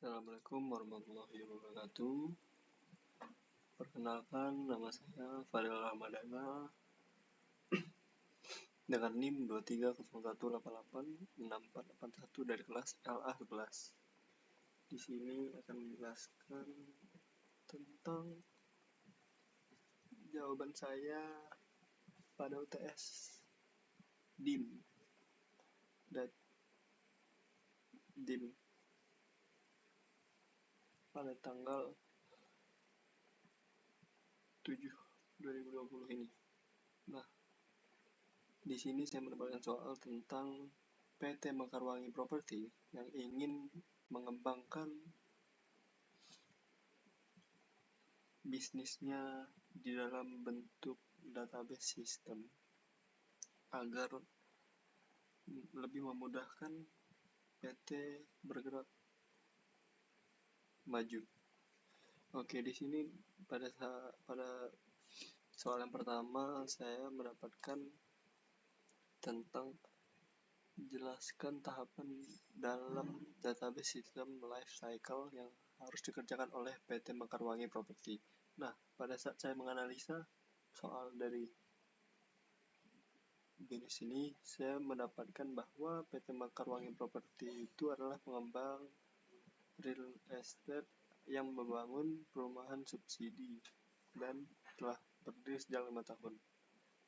Assalamualaikum warahmatullahi wabarakatuh. Perkenalkan, nama saya Fadil Ramadana dengan NIM 2301886481 dari kelas LA11. Di sini akan menjelaskan tentang jawaban saya pada UTS DIM pada tanggal 7/2020 ini. Nah, di sini saya mendapatkan soal tentang PT Mekarwangi Property yang ingin mengembangkan bisnisnya di dalam bentuk database system agar lebih memudahkan PT bergerak maju. Oke, di sini pada soal yang pertama saya mendapatkan tentang jelaskan tahapan dalam database system life cycle yang harus dikerjakan oleh PT Mekarwangi Property. Nah, pada saat saya menganalisa soal dari bisnis ini, saya mendapatkan bahwa PT Mekarwangi Property itu adalah pengembang real estate yang membangun perumahan subsidi dan telah berdiri sejak 5 tahun.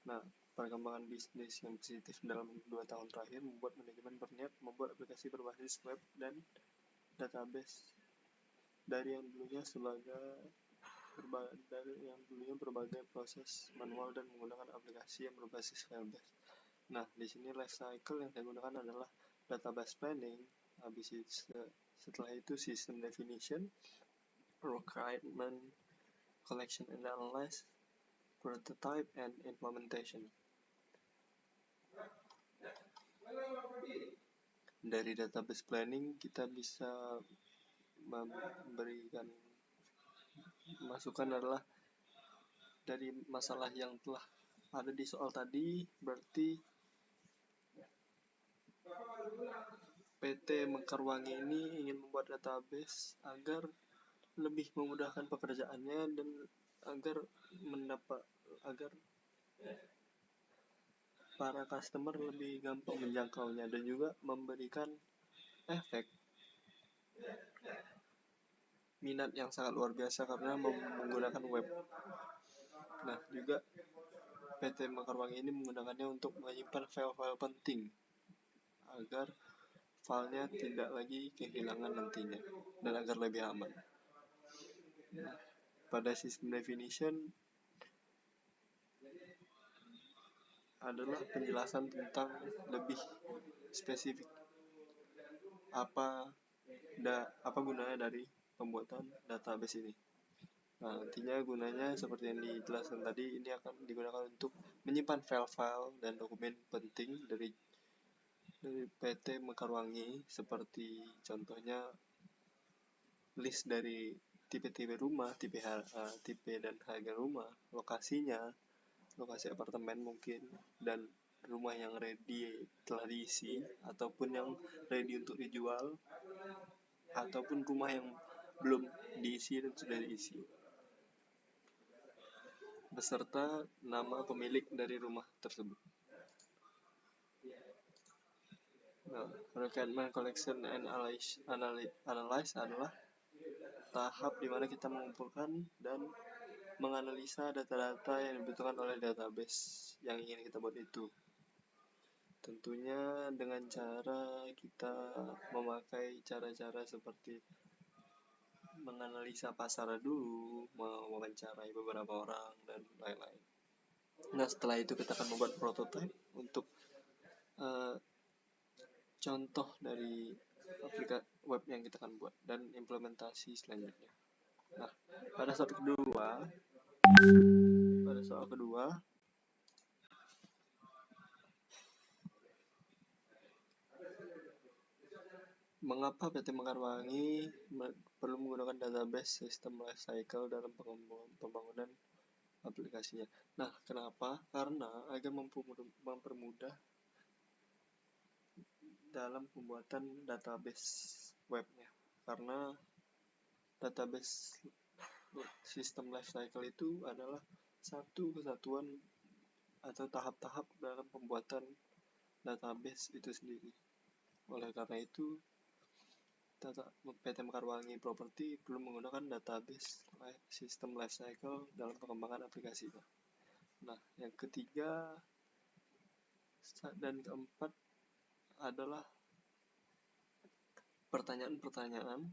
Nah, perkembangan bisnis yang positif dalam 2 tahun terakhir membuat manajemen berniat membuat aplikasi berbasis web dan database dari yang dulunya berbagai proses manual dan menggunakan aplikasi yang berbasis file-based. Nah, di sini life cycle yang saya gunakan adalah database planning, habis itu setelah itu system definition, requirement collection and analysis, prototype and implementation. Dari database planning kita bisa memberikan masukan adalah dari masalah yang telah ada di soal tadi, berarti PT Mekarwangi ini ingin membuat database agar lebih memudahkan pekerjaannya dan agar para customer lebih gampang menjangkaunya dan juga memberikan efek minat yang sangat luar biasa karena menggunakan web. Nah, juga PT Mekarwangi ini menggunakannya untuk menyimpan file-file penting agar filenya tidak lagi kehilangan nantinya dan agar lebih aman. Nah, pada system definition adalah penjelasan tentang lebih spesifik apa gunanya dari pembuatan database ini. Nah, nantinya gunanya seperti yang dijelaskan tadi, ini akan digunakan untuk menyimpan file-file dan dokumen penting dari PT Mekarwangi, seperti contohnya list dari tipe-tipe rumah, tipe dan harga rumah, lokasinya, lokasi apartemen mungkin, dan rumah yang ready telah diisi ataupun yang ready untuk dijual, ataupun rumah yang belum diisi dan sudah diisi, beserta nama pemilik dari rumah tersebut. Nah, requirement collection and analysis adalah tahap di mana kita mengumpulkan dan menganalisa data-data yang dibutuhkan oleh database yang ingin kita buat itu. Tentunya dengan cara kita memakai cara-cara seperti menganalisa pasar dulu, mewawancarai beberapa orang, dan lain-lain. Nah, setelah itu kita akan membuat prototype untuk contoh dari aplikasi web yang kita akan buat dan implementasi selanjutnya. Nah, pada soal kedua mengapa PT Mekarwangi perlu menggunakan database sistem life cycle dalam pembangunan aplikasinya? Nah, kenapa? Karena agar mempermudah dalam pembuatan database webnya. karena database sistem lifecycle itu adalah satu kesatuan atau tahap-tahap dalam pembuatan database itu sendiri. Oleh karena itu, PT Mekarwangi Property perlu menggunakan database sistem lifecycle dalam pengembangan aplikasinya. Nah, yang ketiga dan keempat adalah pertanyaan-pertanyaan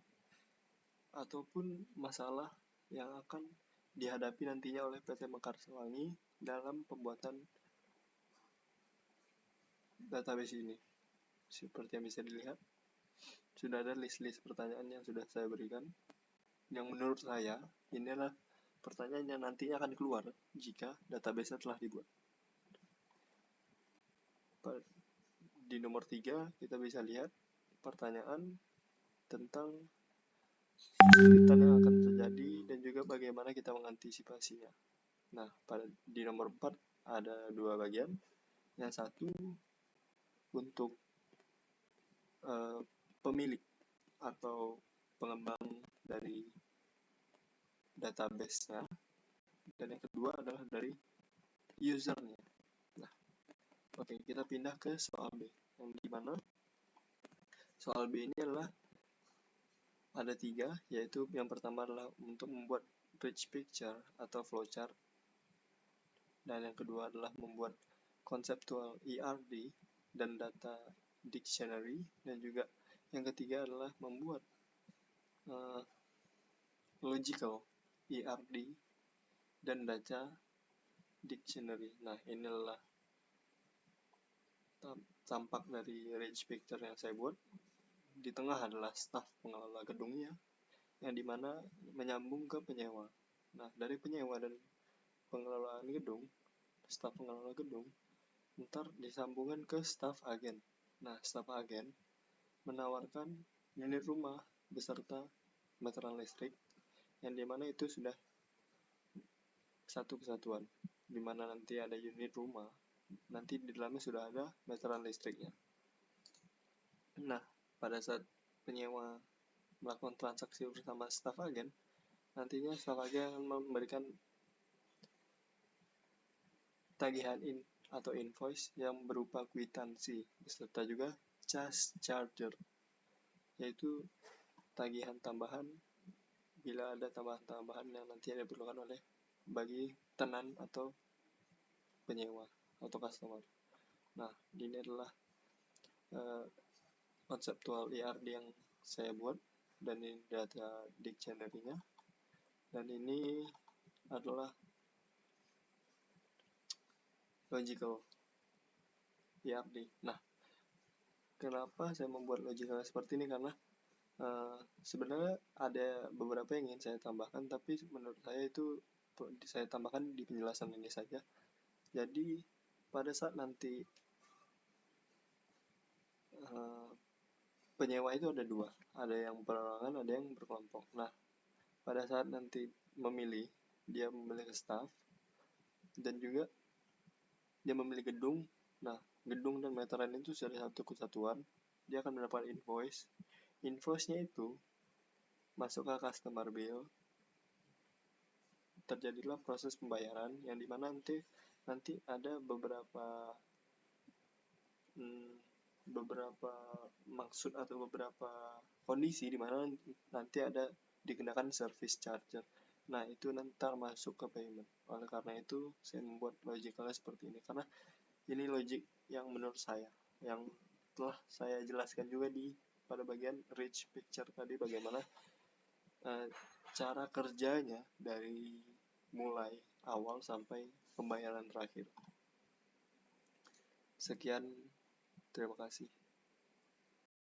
ataupun masalah yang akan dihadapi nantinya oleh PT Mekarwangi dalam pembuatan database ini. Seperti yang bisa dilihat, sudah ada list-list pertanyaan yang sudah saya berikan, yang menurut saya ini adalah pertanyaan yang nantinya akan keluar jika database telah dibuat. Di nomor 3 kita bisa lihat pertanyaan tentang kesulitan yang akan terjadi dan juga bagaimana kita mengantisipasinya. Nah, di nomor 4 ada 2 bagian. Yang satu untuk pemilik atau pengembang dari database-nya, dan yang kedua adalah dari usernya. Nah, oke, kita pindah ke soal B, yang dimana soal B ini adalah ada 3, yaitu yang pertama adalah untuk membuat rich picture atau flowchart, dan yang kedua adalah membuat conceptual ERD dan data dictionary, dan juga yang ketiga adalah membuat logical ERD dan data dictionary. Nah, inilah tampak dari rich picture yang saya buat. Di tengah adalah staf pengelola gedungnya, yang dimana menyambung ke penyewa. Nah, dari penyewa dan pengelolaan gedung, staf pengelola gedung, ntar disambungkan ke staf agen. Nah, staf agen menawarkan unit rumah beserta meteran listrik, yang dimana itu sudah satu kesatuan, dimana nanti ada unit rumah, nanti di dalamnya sudah ada meteran listriknya. Nah, pada saat penyewa melakukan transaksi bersama staf agen, nantinya staf agen akan memberikan tagihan atau invoice yang berupa kwitansi beserta juga charger, yaitu tagihan tambahan bila ada tambahan-tambahan yang nanti diperlukan oleh bagi tenan atau penyewa atau customer. Nah, ini adalah konseptual ERD yang saya buat, dan ini data dictionary-nya, dan ini adalah logical ERD. Nah, kenapa saya membuat logical seperti ini? Karena sebenarnya ada beberapa yang ingin saya tambahkan, tapi menurut saya itu saya tambahkan di penjelasan ini saja. Jadi pada saat nanti penyewa itu ada 2, ada yang perorangan, ada yang berkelompok. Nah, pada saat nanti memilih, dia memilih staff dan juga dia memilih gedung. Nah, gedung dan meteran itu sudah satu kesatuan, dia akan mendapat invoice. Invoice-nya itu masuk ke customer bill, terjadilah proses pembayaran, yang dimana nanti ada beberapa maksud atau beberapa kondisi di mana nanti ada dikenakan service charger. Nah, itu nanti masuk ke payment. Oleh karena itu, saya membuat logicalnya seperti ini, karena ini logik yang menurut saya, yang telah saya jelaskan juga pada bagian rich picture tadi, bagaimana cara kerjanya dari mulai awal sampai pembayaran terakhir. Sekian, terima kasih.